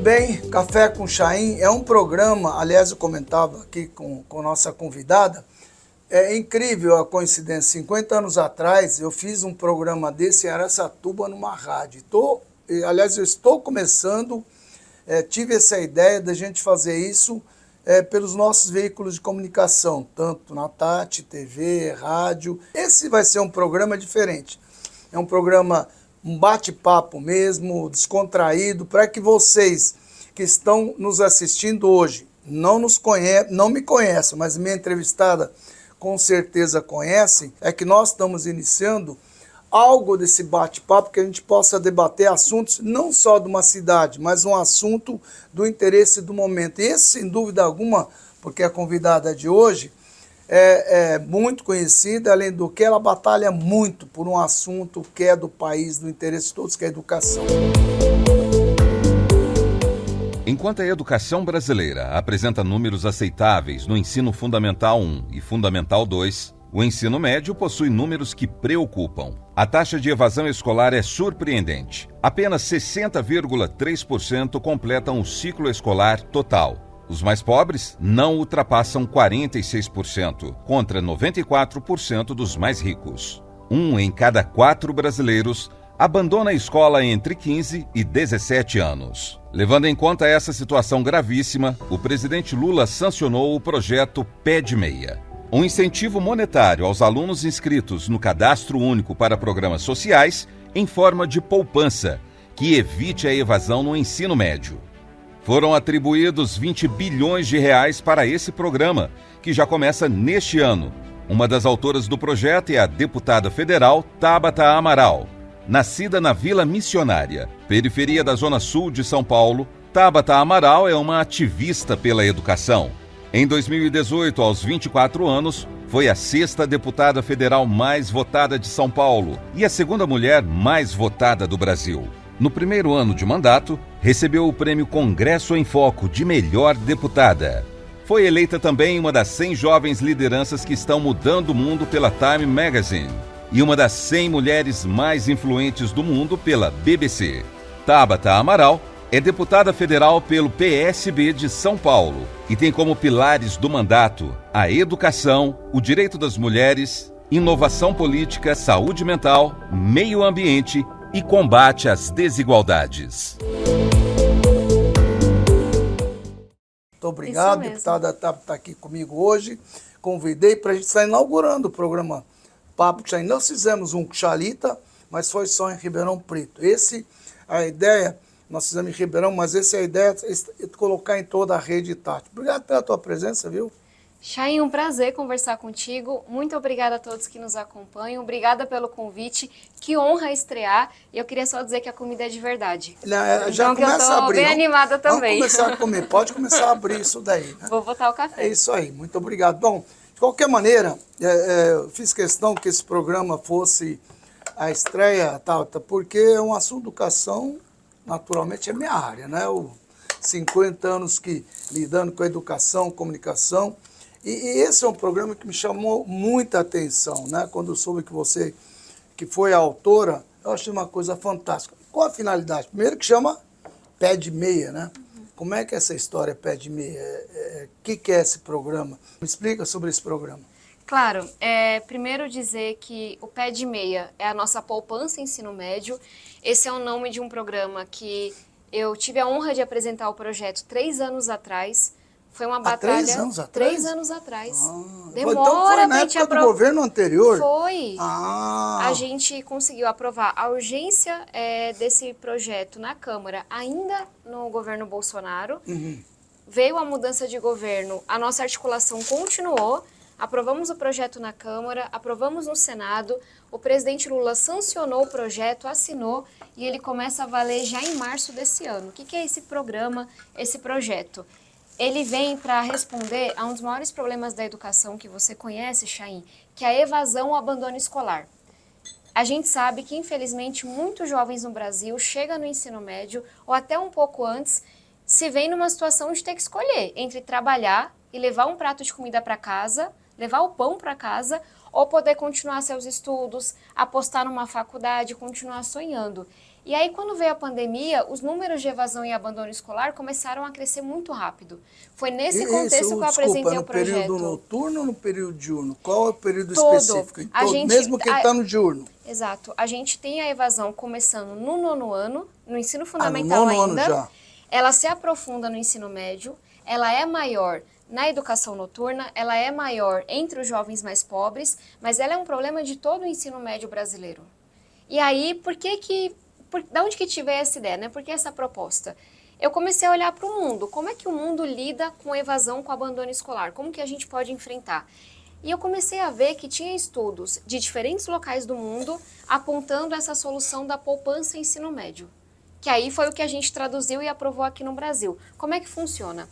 bem, Café com Chaim é um programa, aliás, eu comentava aqui com nossa convidada, é incrível a coincidência. 50 anos atrás, eu fiz um programa desse em Araçatuba, numa rádio. Eu estou começando, tive essa ideia da gente fazer isso pelos nossos veículos de comunicação, tanto na Tati, TV, rádio. Esse vai ser um programa diferente. É um programa, um bate-papo mesmo, descontraído, para que vocês que estão nos assistindo hoje, não me conhecem, mas minha entrevistada com certeza conhece, é que nós estamos iniciando algo desse bate-papo que a gente possa debater assuntos não só de uma cidade, mas um assunto do interesse do momento. E esse, sem dúvida alguma, porque a convidada de hoje é muito conhecida, além do que ela batalha muito por um assunto que é do país, do interesse de todos, que é a educação. Enquanto a educação brasileira apresenta números aceitáveis no ensino fundamental 1 e fundamental 2, o ensino médio possui números que preocupam. A taxa de evasão escolar é surpreendente. Apenas 60,3% completam o ciclo escolar total. Os mais pobres não ultrapassam 46%, contra 94% dos mais ricos. 1 em cada 4 brasileiros abandona a escola entre 15 e 17 anos. Levando em conta essa situação gravíssima, o presidente Lula sancionou o projeto Pé de Meia. Um incentivo monetário aos alunos inscritos no Cadastro Único para Programas Sociais em forma de poupança, que evite a evasão no ensino médio. Foram atribuídos 20 bilhões de reais para esse programa, que já começa neste ano. Uma das autoras do projeto é a deputada federal Tabata Amaral. Nascida na Vila Missionária, periferia da Zona Sul de São Paulo, Tabata Amaral é uma ativista pela educação. Em 2018, aos 24 anos, foi a 6ª deputada federal mais votada de São Paulo e a 2ª mulher mais votada do Brasil. No primeiro ano de mandato, recebeu o prêmio Congresso em Foco de melhor deputada. Foi eleita também uma das 100 jovens lideranças que estão mudando o mundo pela Time Magazine e uma das 100 mulheres mais influentes do mundo pela BBC. Tabata Amaral é deputada federal pelo PSB de São Paulo e tem como pilares do mandato a educação, o direito das mulheres, inovação política, saúde mental, meio ambiente e combate às desigualdades. Muito obrigado, deputada está aqui comigo hoje. Convidei para a gente estar inaugurando o programa Papo Chaim. Nós fizemos um Xalita, mas foi só em Ribeirão Preto. A ideia, nós fizemos em Ribeirão, mas a ideia é colocar em toda a rede Tati. Obrigado pela tua presença, viu? Chaim, um prazer conversar contigo. Muito obrigada a todos que nos acompanham. Obrigada pelo convite. Que honra estrear. E eu queria só dizer que a comida é de verdade. Já começa a abrir. Bem animada também. Vamos começar a comer. Pode começar a abrir isso daí. Né? Vou botar o café. É isso aí. Muito obrigado. Bom, de qualquer maneira, eu fiz questão que esse programa fosse a estreia, Tata, porque é um assunto de educação, naturalmente, é minha área, né? 50 anos lidando com educação, comunicação. E esse é um programa que me chamou muita atenção, né? Quando eu soube que você, que foi a autora, eu achei uma coisa fantástica. Qual a finalidade? Primeiro que chama Pé de Meia, né? Como é que é essa história Pé de Meia? O que é esse programa? Me explica sobre esse programa. Claro, primeiro dizer que o Pé de Meia é a nossa poupança ensino médio. Esse é o nome de um programa que eu tive a honra de apresentar o projeto 3 anos atrás. Foi uma batalha. 3 anos atrás? 3 anos atrás. Demora então foi na época do governo anterior? Foi. A gente conseguiu aprovar a urgência desse projeto na Câmara, ainda no governo Bolsonaro. Uhum. Veio a mudança de governo, a nossa articulação continuou. Aprovamos o projeto na Câmara, aprovamos no Senado. O presidente Lula sancionou o projeto, assinou e ele começa a valer já em março desse ano. O que é esse programa, esse projeto? Ele vem para responder a um dos maiores problemas da educação que você conhece, Chaim, que é a evasão ou abandono escolar. A gente sabe que, infelizmente, muitos jovens no Brasil chegam no ensino médio ou até um pouco antes, se veem numa situação de ter que escolher entre trabalhar e levar um prato de comida para casa, levar o pão para casa, ou poder continuar seus estudos, apostar numa faculdade, continuar sonhando. E aí, quando veio a pandemia, os números de evasão e abandono escolar começaram a crescer muito rápido. Foi nesse contexto que eu apresentei o projeto. No período noturno ou no período diurno? Qual é o período Todo. específico? Em todo, mesmo quem está no diurno? Exato. A gente tem a evasão começando no 9º ano, no ensino fundamental no 9º ainda. ano já. Ela se aprofunda no ensino médio, ela é maior na educação noturna, ela é maior entre os jovens mais pobres, mas ela é um problema de todo o ensino médio brasileiro. E aí, da onde que tive essa ideia, né? Por que essa proposta? Eu comecei a olhar para o mundo. Como é que o mundo lida com evasão, com abandono escolar? Como que a gente pode enfrentar? E eu comecei a ver que tinha estudos de diferentes locais do mundo apontando essa solução da poupança em ensino médio. Que aí foi o que a gente traduziu e aprovou aqui no Brasil. Como é que funciona?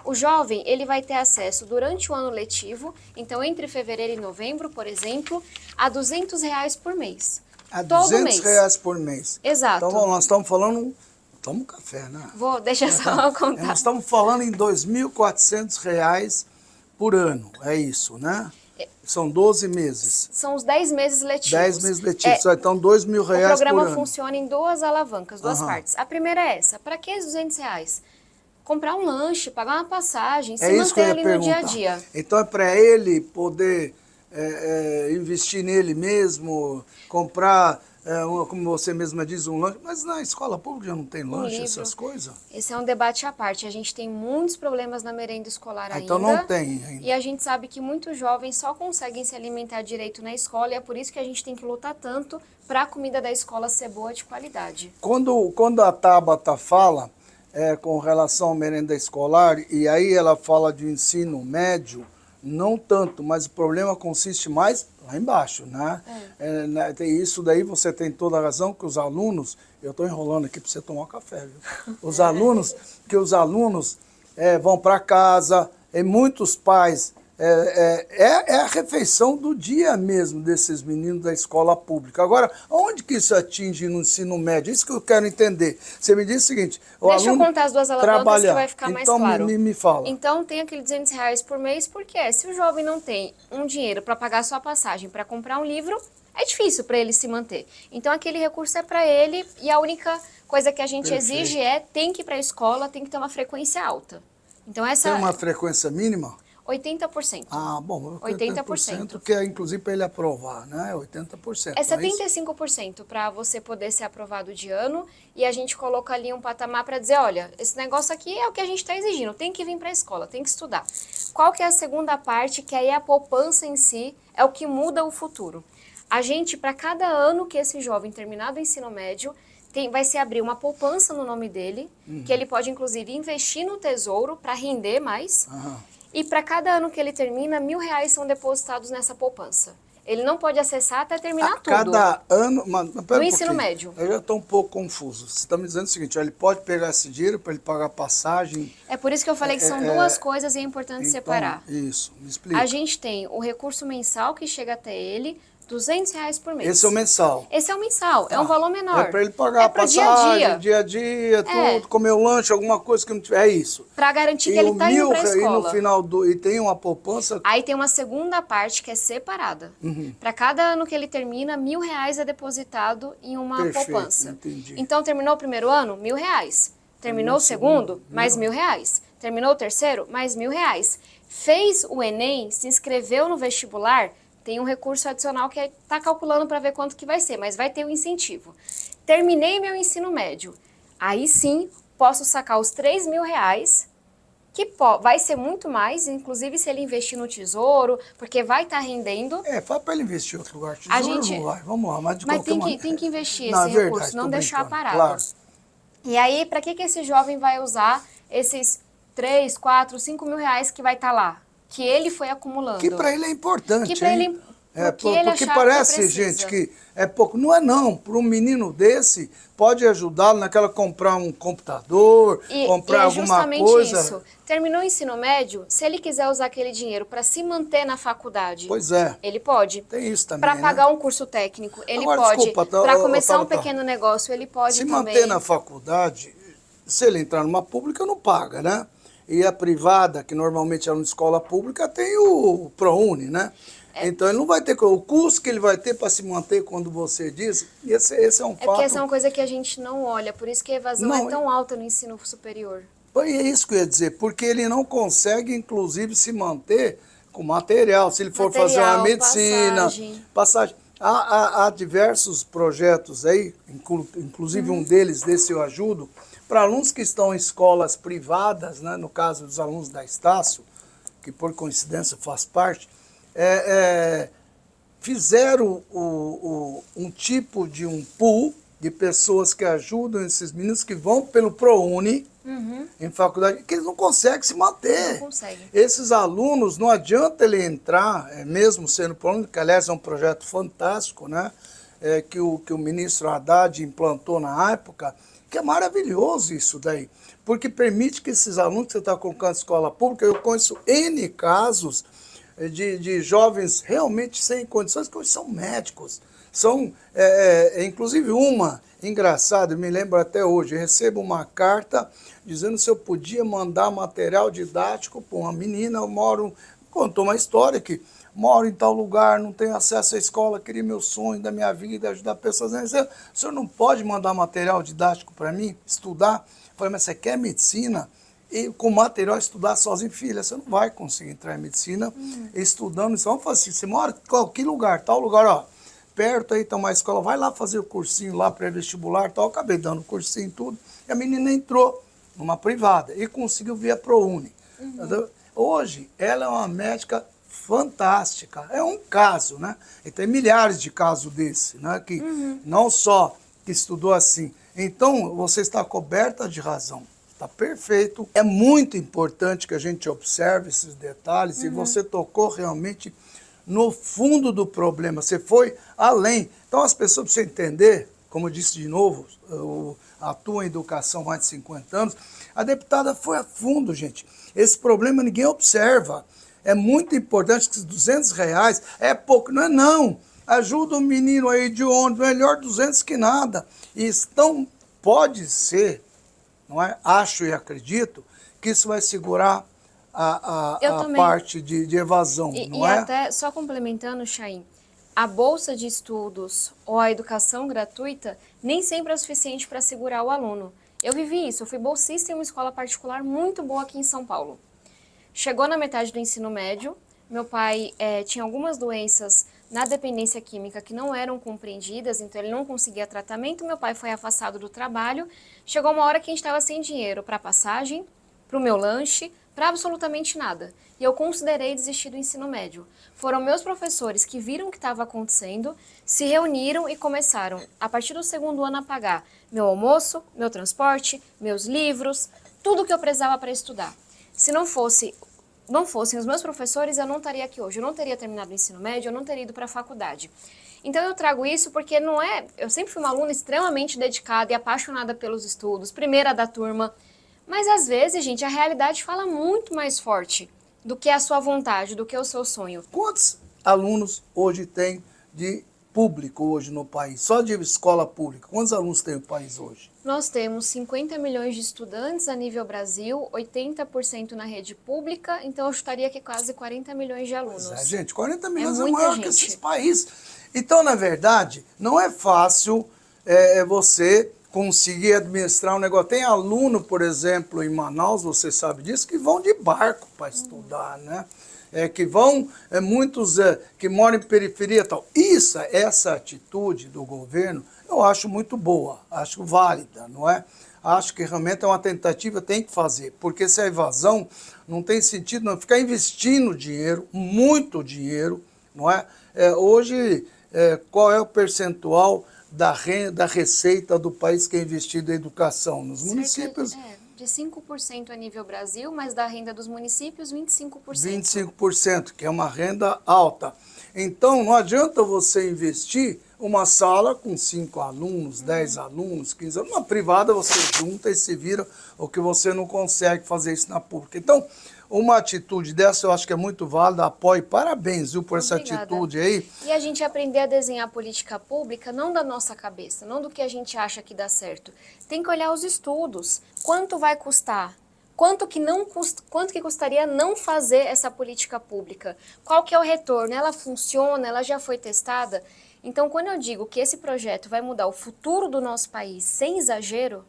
O jovem, ele vai ter acesso durante o ano letivo, então entre fevereiro e novembro, por exemplo, a R$200 por mês. A R$200 por mês. Exato. Então, nós estamos falando... Toma um café, né? Deixa eu só contar. Nós estamos falando em R$2.400 por ano, é isso, né? São 12 meses. São os 10 meses letivos. 10 meses letivos, então R$2.000 por ano. O programa funciona em duas alavancas, duas partes. A primeira é essa, para que os R$200? Comprar um lanche, pagar uma passagem, se manter ali no dia a dia. Então é para ele poder investir nele mesmo, comprar, como você mesma diz, um lanche. Mas na escola pública já não tem lanche, essas coisas? Esse é um debate à parte. A gente tem muitos problemas na merenda escolar ainda. Então não tem ainda. E a gente sabe que muitos jovens só conseguem se alimentar direito na escola e é por isso que a gente tem que lutar tanto para a comida da escola ser boa, de qualidade. Quando a Tabata fala com relação à merenda escolar, e aí ela fala de ensino médio, não tanto, mas o problema consiste mais lá embaixo, né? Isso daí você tem toda a razão, que os alunos, eu estou enrolando aqui para você tomar um café, viu? Os alunos vão para casa, e muitos pais, é a refeição do dia mesmo desses meninos da escola pública. Agora, onde que isso atinge no ensino médio? Isso que eu quero entender. Você me diz o seguinte... Deixa eu contar as duas alavancas que vai ficar mais claro. Então, me fala. Então, tem aquele R$200 por mês, porque se o jovem não tem um dinheiro para pagar sua passagem, para comprar um livro, é difícil para ele se manter. Então, aquele recurso é para ele e a única coisa que a gente exige tem que ir para a escola, tem que ter uma frequência alta. Então, essa... Tem uma frequência mínima? 80%. Ah, bom, 80%. Que é inclusive para ele aprovar, né? 80%. É 75% para você poder ser aprovado de ano e a gente coloca ali um patamar para dizer, olha, esse negócio aqui é o que a gente está exigindo, tem que vir para a escola, tem que estudar. Qual que é a segunda parte, que aí a poupança em si é o que muda o futuro? A gente, para cada ano que esse jovem terminar do ensino médio, vai se abrir uma poupança no nome dele, que ele pode inclusive investir no tesouro para render mais. E para cada ano que ele termina, R$1.000 são depositados nessa poupança. Ele não pode acessar até terminar tudo. Cada ano... No ensino médio. Eu já estou um pouco confuso. Você está me dizendo o seguinte, ele pode pegar esse dinheiro para ele pagar passagem... É por isso que eu falei que são duas coisas e é importante separar. Isso, me explica. A gente tem o recurso mensal que chega até ele, R$200 por mês. Esse é o mensal? Esse é o mensal, é um valor menor. É para ele pagar a passagem, dia a dia, tudo, comer o lanche, alguma coisa que não tiver, é isso. Para garantir que ele está indo para a escola. E no final e tem uma poupança... Aí tem uma segunda parte que é separada. Para cada ano que ele termina, R$1.000 é depositado em uma poupança. Entendi. Então, terminou o primeiro ano, R$1.000. Terminou o segundo, mais R$1.000. Terminou o terceiro, mais R$1.000. Fez o Enem, se inscreveu no vestibular... Tem um recurso adicional que está calculando para ver quanto que vai ser, mas vai ter um incentivo. Terminei meu ensino médio. Aí sim, posso sacar os R$3.000, que vai ser muito mais, inclusive se ele investir no tesouro, porque vai estar rendendo. Fala para ele investir em outro lugar. Tesouro não vai, vamos lá. Mas tem que investir esse recurso, não deixar parado. Claro. E aí, para que esse jovem vai usar esses R$3.000, R$4.000, R$5.000 que vai estar lá? Que ele foi acumulando. Que para ele é importante. Que para ele... Porque parece, gente, que é pouco. Não é não. Para um menino desse, pode ajudá-lo comprar um computador, comprar alguma coisa. Isso. Terminou o ensino médio, se ele quiser usar aquele dinheiro para se manter na faculdade, ele pode. Tem isso também, para pagar um curso técnico, ele pode. Para começar um pequeno negócio, ele pode também. Se manter na faculdade, se ele entrar numa pública, não paga, né? E a privada, que normalmente é uma escola pública, tem o ProUni, né? Então ele não vai ter o custo que ele vai ter para se manter quando você diz, esse é um fato. É porque essa é uma coisa que a gente não olha, por isso que a evasão é tão alta no ensino superior. É isso que eu ia dizer, porque ele não consegue, inclusive, se manter com material, se ele for fazer uma medicina, passagem. Há diversos projetos aí, inclusive um deles, desse eu ajudo, para alunos que estão em escolas privadas, né, no caso dos alunos da Estácio, que por coincidência faz parte, fizeram um tipo de um pool de pessoas que ajudam esses meninos que vão pelo ProUni, em faculdade, que eles não conseguem se manter. Não conseguem. Esses alunos, não adianta ele entrar, mesmo sendo ProUni, que aliás é um projeto fantástico, né? Que o ministro Haddad implantou na época, que é maravilhoso isso daí, porque permite que esses alunos que você está colocando na escola pública, eu conheço N casos de jovens realmente sem condições, que hoje são médicos. São, inclusive uma, engraçada, eu me lembro até hoje, eu recebo uma carta dizendo se eu podia mandar material didático para uma menina, contou uma história que moro em tal lugar, não tenho acesso à escola, queria meu sonho da minha vida, ajudar pessoas. O senhor não pode mandar material didático para mim, estudar? Eu falei, mas você quer medicina? E com material estudar sozinho, filha, você não vai conseguir entrar em medicina estudando. Então, vamos fazer assim, você mora em que lugar? Tal lugar, ó. Perto aí tem uma escola, vai lá fazer o cursinho lá, pré-vestibular, tal. Eu acabei dando o cursinho e tudo. E a menina entrou numa privada e conseguiu via ProUni. Hoje, ela é uma médica fantástica. É um caso, né? E tem milhares de casos desse, né? Que não só que estudou assim. Então, você está coberta de razão. Está perfeito. É muito importante que a gente observe esses detalhes e você tocou realmente no fundo do problema, você foi além. Então as pessoas precisam entender, como eu disse de novo, eu atuo em educação há mais de 50 anos, a deputada foi a fundo, gente. Esse problema ninguém observa. É muito importante que R$200 é pouco, não é não. Ajuda o menino aí de ônibus, melhor 200 que nada. E então pode ser, não é? Acho e acredito que isso vai segurar a parte de evasão, não é? E até, só complementando, Chaim, a bolsa de estudos ou a educação gratuita nem sempre é o suficiente para segurar o aluno. Eu vivi isso, eu fui bolsista em uma escola particular muito boa aqui em São Paulo. Chegou na metade do ensino médio, meu pai tinha algumas doenças na dependência química que não eram compreendidas, então ele não conseguia tratamento, meu pai foi afastado do trabalho. Chegou uma hora que a gente estava sem dinheiro para passagem, para o meu lanche, para absolutamente nada. E eu considerei desistir do ensino médio. Foram meus professores que viram o que estava acontecendo, se reuniram e começaram, a partir do segundo ano, a pagar meu almoço, meu transporte, meus livros, tudo que eu precisava para estudar. Se não fossem os meus professores, eu não estaria aqui hoje. Eu não teria terminado o ensino médio, eu não teria ido para a faculdade. Então eu trago isso porque eu sempre fui uma aluna extremamente dedicada e apaixonada pelos estudos, primeira da turma. Mas às vezes, gente, a realidade fala muito mais forte do que a sua vontade, do que o seu sonho. Quantos alunos hoje tem de público hoje no país? Só de escola pública. Quantos alunos tem o país hoje? Nós temos 50 milhões de estudantes a nível Brasil, 80% na rede pública, então eu chutaria que quase 40 milhões de alunos. Pois gente, 40 milhões é maior que esses países. Então, na verdade, não é fácil você conseguir administrar um negócio. Tem aluno, por exemplo, em Manaus, você sabe disso, que vão de barco para estudar, né? Que vão, muitos que moram em periferia e tal. Essa atitude do governo, eu acho muito boa, acho válida, não é? Acho que realmente é uma tentativa, tem que fazer, porque se a evasão não tem sentido não ficar investindo dinheiro, muito dinheiro, não é? Hoje, qual é o percentual da receita do país que é investido em educação? Nos municípios... De 5% a nível Brasil, mas da renda dos municípios, 25%. 25%, que é uma renda alta. Então, não adianta você investir uma sala com 5 alunos, 10 alunos, 15 alunos. Na privada você junta e se vira, o que você não consegue fazer isso na pública. Então, uma atitude dessa eu acho que é muito válida, apoio, parabéns, viu, por essa atitude aí. E a gente aprender a desenhar política pública não da nossa cabeça, não do que a gente acha que dá certo. Tem que olhar os estudos, quanto vai custar Quanto que custaria não fazer essa política pública? Qual que é o retorno? Ela funciona? Ela já foi testada? Então, quando eu digo que esse projeto vai mudar o futuro do nosso país sem exagero,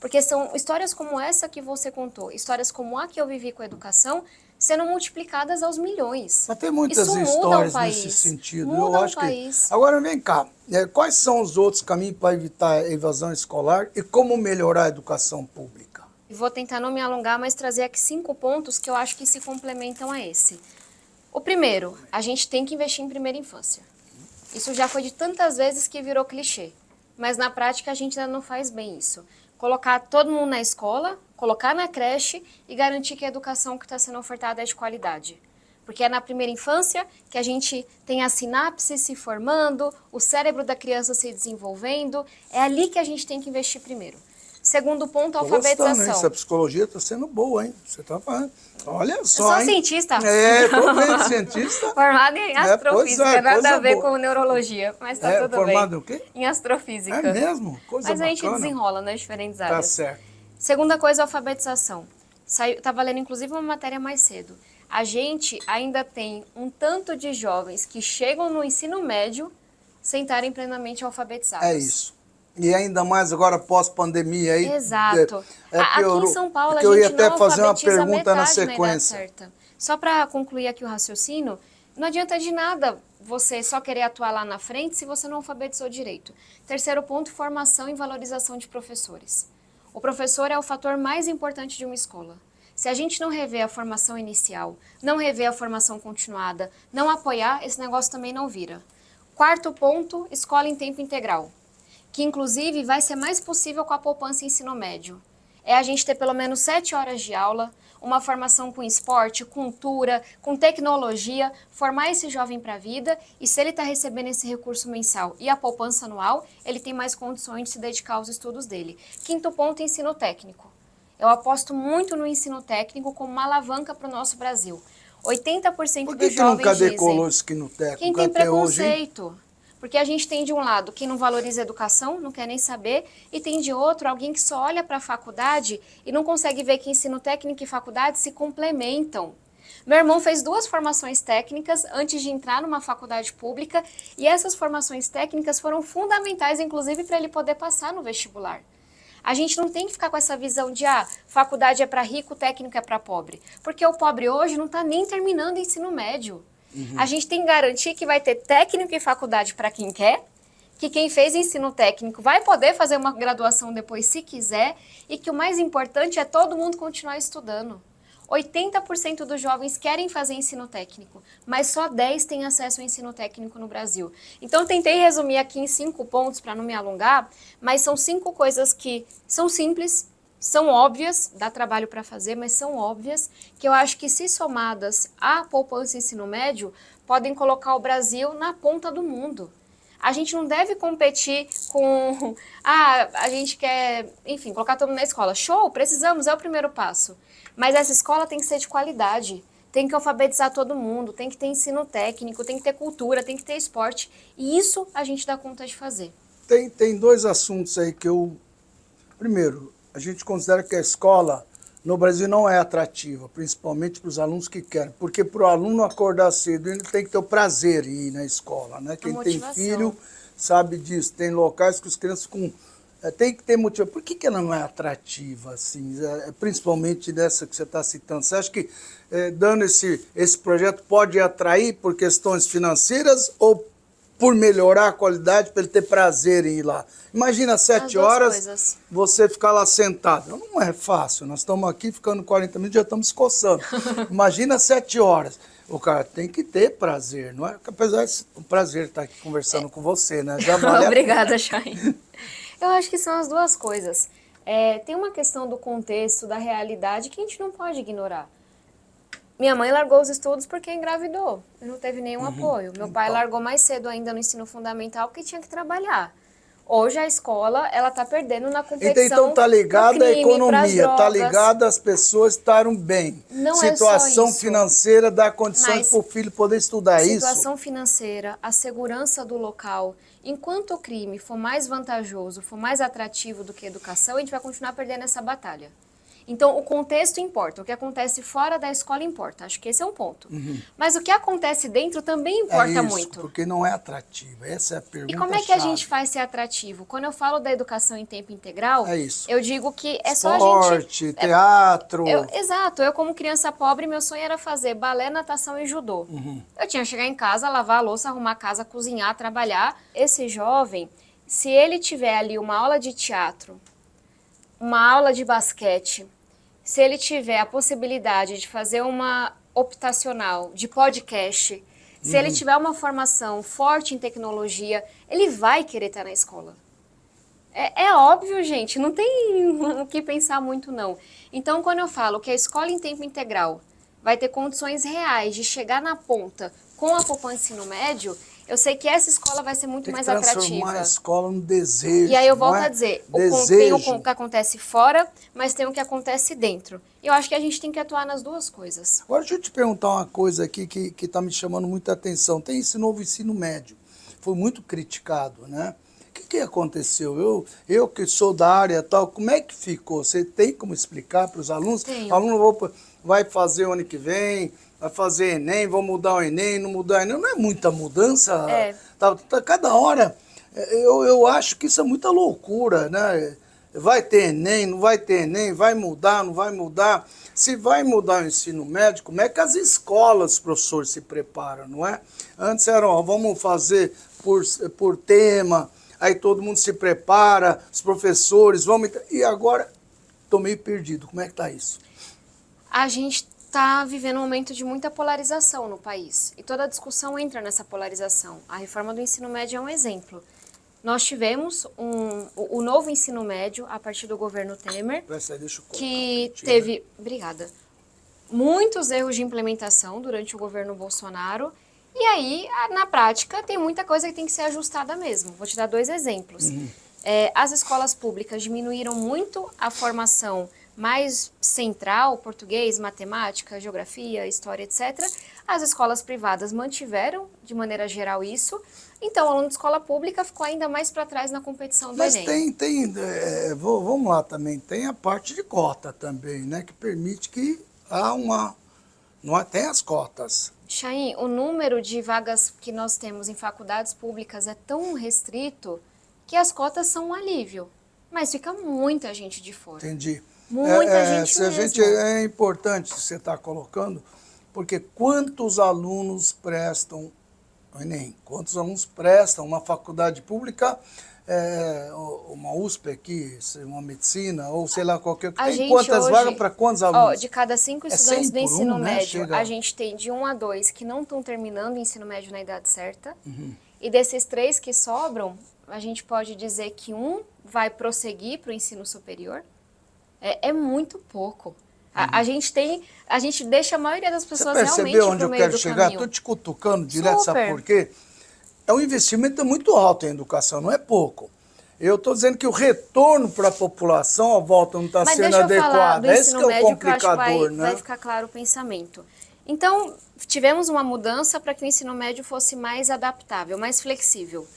porque são histórias como essa que você contou, histórias como a que eu vivi com a educação, sendo multiplicadas aos milhões. Mas tem muitas Isso muda histórias o país. nesse sentido. Muda Eu o acho país. que. Agora vem cá, quais são os outros caminhos para evitar a evasão escolar e como melhorar a educação pública? Vou tentar não me alongar, mas trazer aqui 5 pontos que eu acho que se complementam a esse. O primeiro, a gente tem que investir em primeira infância. Isso já foi de tantas vezes que virou clichê, mas na prática a gente ainda não faz bem isso. Colocar todo mundo na escola, colocar na creche e garantir que a educação que está sendo ofertada é de qualidade. Porque é na primeira infância que a gente tem a sinapse se formando, o cérebro da criança se desenvolvendo, é ali que a gente tem que investir primeiro. Segundo ponto, a alfabetização. Gostando, hein? Essa psicologia está sendo boa, hein? Você está falando. Olha só, Eu sou hein? cientista. Tô vendo, cientista. Formada em astrofísica, nada a ver boa. com neurologia, mas tá tudo bem. Formado em o quê? Em astrofísica. É mesmo? Coisa mas bacana. a gente desenrola nas diferentes Tá áreas. certo. Segunda coisa, a alfabetização. Estava lendo inclusive uma matéria mais cedo. A gente ainda tem um tanto de jovens que chegam no ensino médio sem estarem plenamente alfabetizados. É isso. E ainda mais agora pós-pandemia aí. Exato. Piorou. Aqui em São Paulo, Porque a eu ia gente não até fazer uma alfabetiza pergunta na metade idade sequência. certa. Só para concluir aqui o raciocínio, não adianta de nada você só querer atuar lá na frente se você não alfabetizou direito. Terceiro ponto, formação e valorização de professores. O professor é o fator mais importante de uma escola. Se a gente não rever a formação inicial, não rever a formação continuada, não apoiar, esse negócio também não vira. Quarto ponto, escola em tempo integral, que inclusive vai ser mais possível com a poupança em ensino médio. É a gente ter pelo menos 7 horas de aula, uma formação com esporte, cultura, com tecnologia, formar esse jovem para a vida e se ele está recebendo esse recurso mensal e a poupança anual, ele tem mais condições de se dedicar aos estudos dele. Quinto ponto, ensino técnico. Eu aposto muito no ensino técnico como uma alavanca para o nosso Brasil. 80% dos jovens Por que nunca dizem... decolou esse ensino técnico Quem tem até hoje, hein? preconceito. Porque a gente tem de um lado quem não valoriza a educação, não quer nem saber, e tem de outro alguém que só olha para a faculdade e não consegue ver que ensino técnico e faculdade se complementam. Meu irmão fez 2 formações técnicas antes de entrar numa faculdade pública e essas formações técnicas foram fundamentais, inclusive, para ele poder passar no vestibular. A gente não tem que ficar com essa visão de, faculdade é para rico, técnico é para pobre. Porque o pobre hoje não está nem terminando o ensino médio. A gente tem que garantir que vai ter técnico e faculdade para quem quer, que quem fez ensino técnico vai poder fazer uma graduação depois se quiser e que o mais importante é todo mundo continuar estudando. 80% dos jovens querem fazer ensino técnico, mas só 10% têm acesso ao ensino técnico no Brasil. Então, eu tentei resumir aqui em 5 pontos para não me alongar, mas são 5 coisas que são simples, são óbvias, dá trabalho para fazer, mas são óbvias, que eu acho que se somadas à poupança e ensino médio, podem colocar o Brasil na ponta do mundo. A gente não deve competir com, a gente quer, enfim, colocar todo mundo na escola. Show, precisamos, é o primeiro passo. Mas essa escola tem que ser de qualidade, tem que alfabetizar todo mundo, tem que ter ensino técnico, tem que ter cultura, tem que ter esporte. E isso a gente dá conta de fazer. Tem 2 assuntos aí que eu... Primeiro, a gente considera que a escola no Brasil não é atrativa, principalmente para os alunos que querem. Porque para o aluno acordar cedo, ele tem que ter o prazer em ir na escola, né? Quem tem filho sabe disso. Tem locais que as crianças tem que ter motivo. Por que ela não é atrativa, assim, principalmente dessa que você está citando? Você acha que dando esse projeto pode atrair por questões financeiras ou por melhorar a qualidade, para ele ter prazer em ir lá? Imagina 7 horas, você ficar lá sentado. Não é fácil, nós estamos aqui ficando 40 minutos, já estamos se coçando. Imagina 7 horas. O cara tem que ter prazer, não é? Apesar de um prazer estar aqui conversando com você, né? Já vale Obrigada, Chay. Eu acho que são as 2 coisas. Tem uma questão do contexto, da realidade, que a gente não pode ignorar. Minha mãe largou os estudos porque engravidou, não teve nenhum apoio. Meu pai largou mais cedo ainda no ensino fundamental porque tinha que trabalhar. Hoje a escola, ela tá perdendo na competição. Então tá ligada à economia, tá ligada ligada às pessoas estarem bem. Não situação é só isso. financeira dá condições para o filho poder estudar isso. Situação financeira, a segurança do local. Enquanto o crime for mais vantajoso, for mais atrativo do que a educação, a gente vai continuar perdendo essa batalha. Então, o contexto importa, o que acontece fora da escola importa. Acho que esse é um ponto. Mas o que acontece dentro também importa isso, muito. Porque não é atrativo. Essa é a pergunta. E como é que a gente faz ser atrativo? Quando eu falo da educação em tempo integral, eu digo que é só a gente... Esporte, teatro... Exato. Eu, como criança pobre, meu sonho era fazer balé, natação e judô. Eu tinha que chegar em casa, lavar a louça, arrumar a casa, cozinhar, trabalhar. Esse jovem, se ele tiver ali uma aula de teatro, uma aula de basquete, se ele tiver a possibilidade de fazer uma optacional de podcast, se ele tiver uma formação forte em tecnologia, ele vai querer estar na escola. É óbvio, gente, não tem o que pensar muito, não. Então, quando eu falo que a escola em tempo integral vai ter condições reais de chegar na ponta com a poupança ensino médio, eu sei que essa escola vai ser muito mais atrativa. Transformar a escola no desejo. E aí eu volto a dizer, tem o que acontece fora, mas tem o que acontece dentro. Eu acho que a gente tem que atuar nas duas coisas. Agora deixa eu te perguntar uma coisa aqui que está me chamando muita atenção. Tem esse novo ensino médio, foi muito criticado, né? O que aconteceu? Eu que sou da área tal, como é que ficou? Você tem como explicar para os alunos? Tenho. O aluno vai fazer o ano que vem, vai fazer Enem, vão mudar o Enem, não mudar o Enem. Não é muita mudança? Cada hora, eu acho que isso é muita loucura, né? Vai ter Enem, não vai ter Enem, vai mudar, não vai mudar. Se vai mudar o ensino médio, como é que as escolas, os professores se preparam, não é? Antes era, vamos fazer por tema, aí todo mundo se prepara, os professores, vamos... E agora, estou meio perdido. Como é que está isso? A gente está vivendo um momento de muita polarização no país. E toda a discussão entra nessa polarização. A reforma do ensino médio é um exemplo. Nós tivemos o novo ensino médio a partir do governo Temer, que teve, muitos erros de implementação durante o governo Bolsonaro. E aí, na prática, tem muita coisa que tem que ser ajustada mesmo. Vou te dar 2 exemplos. As escolas públicas diminuíram muito a formação mais central, português, matemática, geografia, história, etc. As escolas privadas mantiveram, de maneira geral, isso. Então, o aluno de escola pública ficou ainda mais para trás na competição do Enem. Mas vamos lá também, tem a parte de cota também, né? Que permite que há tem as cotas. Chaim, o número de vagas que nós temos em faculdades públicas é tão restrito que as cotas são um alívio. Mas fica muita gente de fora. Entendi. Muita gente mesmo. É importante você estar colocando, porque quantos alunos prestam o Enem? Quantos alunos prestam uma faculdade pública, uma USP aqui, uma medicina, ou sei lá, qualquer... Tem quantas vagas para quantos alunos? De cada 5 estudantes do ensino médio, né? a gente tem de 1 a 2 que não estão terminando o ensino médio na idade certa. E desses 3 que sobram, a gente pode dizer que 1 vai prosseguir para o ensino superior. É muito pouco. A gente deixa a maioria das pessoas realmente onde eu quero chegar? Estou te cutucando direto, sabe por quê? É um investimento muito alto em educação, não é pouco. Eu estou dizendo que o retorno para a população, a volta não está sendo adequada. Esse que é o complicador, né? Vai ficar claro o pensamento. Então, tivemos uma mudança para que o ensino médio fosse mais adaptável, mais flexível.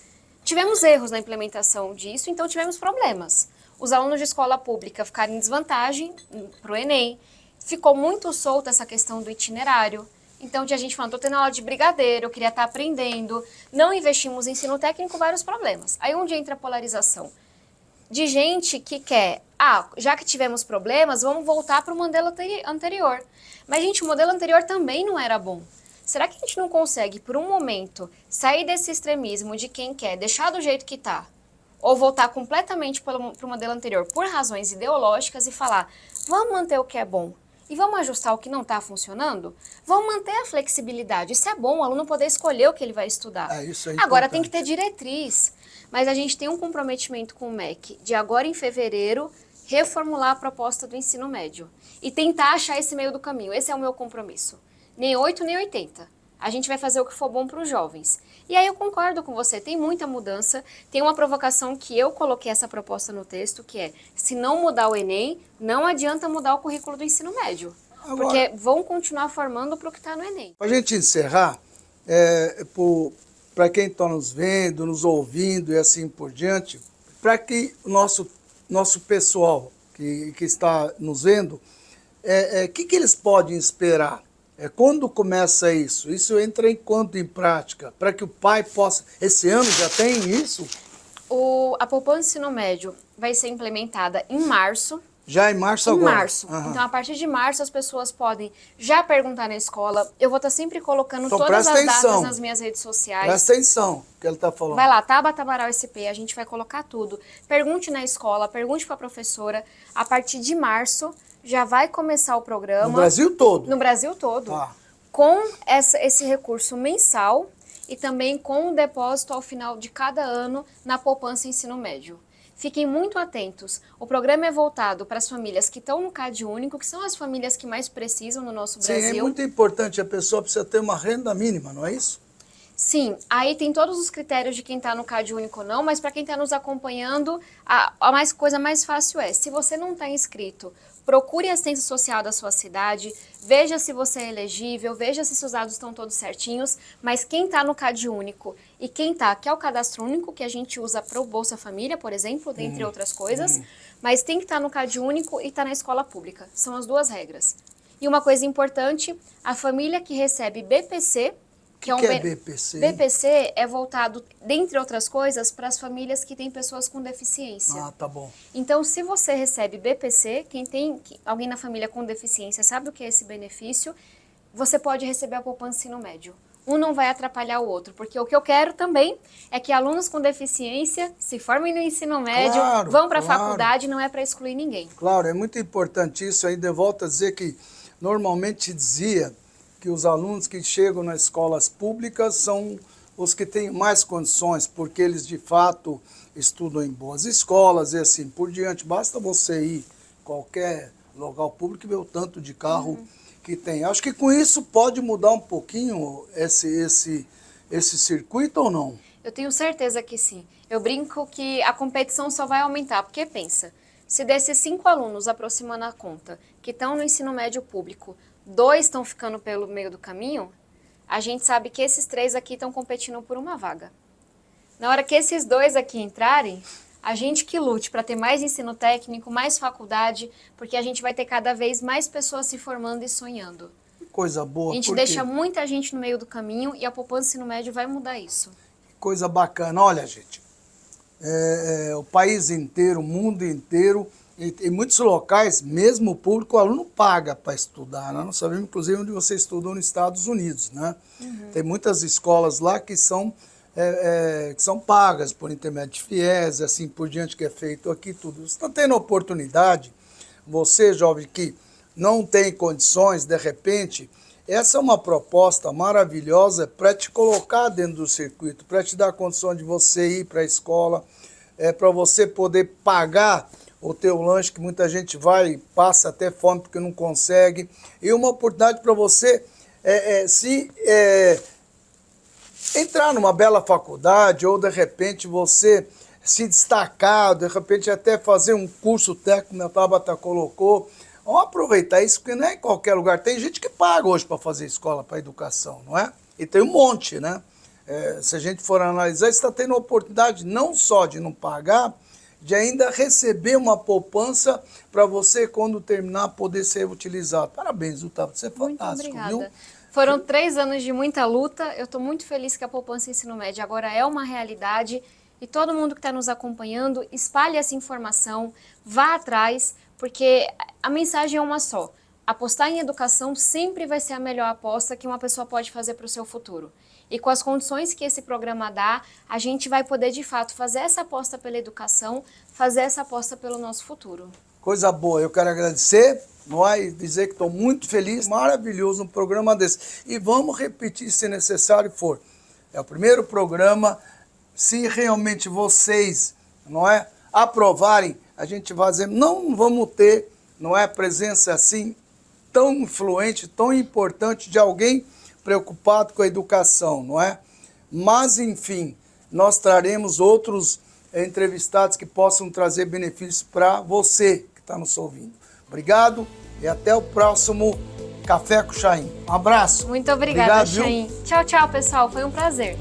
Tivemos erros na implementação disso, então tivemos problemas. Os alunos de escola pública ficaram em desvantagem para o Enem. Ficou muito solta essa questão do itinerário. Então, a gente falando, estou tendo aula de brigadeiro, eu queria estar aprendendo. Não investimos em ensino técnico, vários problemas. Aí onde entra a polarização? De gente que quer, já que tivemos problemas, vamos voltar para o modelo anterior. Mas, gente, o modelo anterior também não era bom. Será que a gente não consegue, por um momento, sair desse extremismo de quem quer deixar do jeito que está, ou voltar completamente para o modelo anterior por razões ideológicas e falar, vamos manter o que é bom e vamos ajustar o que não está funcionando? Vamos manter a flexibilidade. Isso é bom, o aluno poder escolher o que ele vai estudar. Isso é agora importante. Tem que ter diretriz. Mas a gente tem um comprometimento com o MEC de agora em fevereiro reformular a proposta do ensino médio e tentar achar esse meio do caminho. Esse é o meu compromisso. Nem 8, nem 80. A gente vai fazer o que for bom para os jovens. E aí eu concordo com você, tem muita mudança. Tem uma provocação que eu coloquei essa proposta no texto, que é, se não mudar o Enem, não adianta mudar o currículo do ensino médio. Agora, porque vão continuar formando para o que está no Enem. Para a gente encerrar, para quem está nos vendo, nos ouvindo e assim por diante, para que o nosso pessoal que está nos vendo, que eles podem esperar? Quando começa isso? Isso entra em prática? Para que o pai possa... Esse ano já tem isso? A poupança ensino médio vai ser implementada em março. Já em março agora? Em março. Uhum. Então, a partir de março, as pessoas podem já perguntar na escola. Eu vou estar sempre colocando então, todas as datas nas minhas redes sociais. Presta atenção que ele está falando. Vai lá, Tabata Amaral SP, a gente vai colocar tudo. Pergunte na escola, pergunte para a professora. A partir de março, já vai começar o programa. No Brasil todo? No Brasil todo. Tá. Com esse recurso mensal e também com o depósito ao final de cada ano na poupança ensino médio. Fiquem muito atentos. O programa é voltado para as famílias que estão no Cade Único, que são as famílias que mais precisam no nosso Brasil. Sim, é muito importante. A pessoa precisa ter uma renda mínima, não é isso? Sim, aí tem todos os critérios de quem está no Cade Único ou não, mas para quem está nos acompanhando, a coisa mais fácil é, se você não está inscrito, procure a assistência social da sua cidade, veja se você é elegível, veja se seus dados estão todos certinhos, mas quem está no Cade Único e quem está, que é o cadastro único que a gente usa para o Bolsa Família, por exemplo, dentre outras coisas, mas tem que estar no Cade Único e estar na escola pública. São as duas regras. E uma coisa importante, a família que recebe BPC, que é BPC? BPC é voltado, dentre outras coisas, para as famílias que têm pessoas com deficiência. Ah, tá bom. Então, se você recebe BPC, alguém na família com deficiência sabe o que é esse benefício, você pode receber a poupança ensino médio. Um não vai atrapalhar o outro, porque o que eu quero também é que alunos com deficiência se formem no ensino médio, vão para a faculdade, não é para excluir ninguém. Claro, é muito importante isso. Ainda volto a dizer que normalmente dizia que os alunos que chegam nas escolas públicas são os que têm mais condições, porque eles de fato estudam em boas escolas e assim por diante. Basta você ir em qualquer local público e ver o tanto de carro que tem. Acho que com isso pode mudar um pouquinho esse circuito ou não? Eu tenho certeza que sim. Eu brinco que a competição só vai aumentar, porque pensa, se desses 5 alunos aproximando a conta que estão no ensino médio público, 2 estão ficando pelo meio do caminho, a gente sabe que esses 3 aqui estão competindo por uma vaga. Na hora que esses 2 aqui entrarem, a gente que lute para ter mais ensino técnico, mais faculdade, porque a gente vai ter cada vez mais pessoas se formando e sonhando. Que coisa boa. A gente deixa muita gente no meio do caminho e a poupança ensino médio vai mudar isso. Que coisa bacana. Olha, gente, o país inteiro, o mundo inteiro, em muitos locais, mesmo o público, o aluno paga para estudar. Nós não sabemos, inclusive, onde você estudou nos Estados Unidos, né? Tem muitas escolas lá que são pagas por intermédio de FIES, assim por diante, que é feito aqui tudo. Você está tendo oportunidade, você, jovem, que não tem condições, de repente, essa é uma proposta maravilhosa para te colocar dentro do circuito, para te dar condição de você ir para a escola, para você poder pagar o teu lanche, que muita gente vai e passa até fome porque não consegue, e uma oportunidade para você entrar numa bela faculdade, ou de repente você se destacar, de repente até fazer um curso técnico, como a Tabata colocou. Vamos aproveitar isso, porque não é em qualquer lugar. Tem gente que paga hoje para fazer escola, para educação, não é? E tem um monte, né? Se a gente for analisar, você está tendo a oportunidade não só de não pagar, de ainda receber uma poupança para você, quando terminar, poder ser utilizado. Parabéns, Tabata, você é fantástico, muito obrigada. Viu? Foram 3 anos de muita luta, eu estou muito feliz que a poupança ensino médio agora é uma realidade e todo mundo que está nos acompanhando, espalhe essa informação, vá atrás, porque a mensagem é uma só. Apostar em educação sempre vai ser a melhor aposta que uma pessoa pode fazer para o seu futuro. E com as condições que esse programa dá, a gente vai poder, de fato, fazer essa aposta pela educação, fazer essa aposta pelo nosso futuro. Coisa boa, eu quero agradecer, e dizer que estou muito feliz, maravilhoso um programa desse. E vamos repetir se necessário for. É o primeiro programa, se realmente vocês, aprovarem, a gente vai dizer, não vamos ter, presença assim tão influente, tão importante de alguém preocupado com a educação, Mas, enfim, nós traremos outros entrevistados que possam trazer benefícios para você que está nos ouvindo. Obrigado e até o próximo Café com Chaim. Um abraço. Muito obrigada, Chaim. Tchau, tchau, pessoal. Foi um prazer.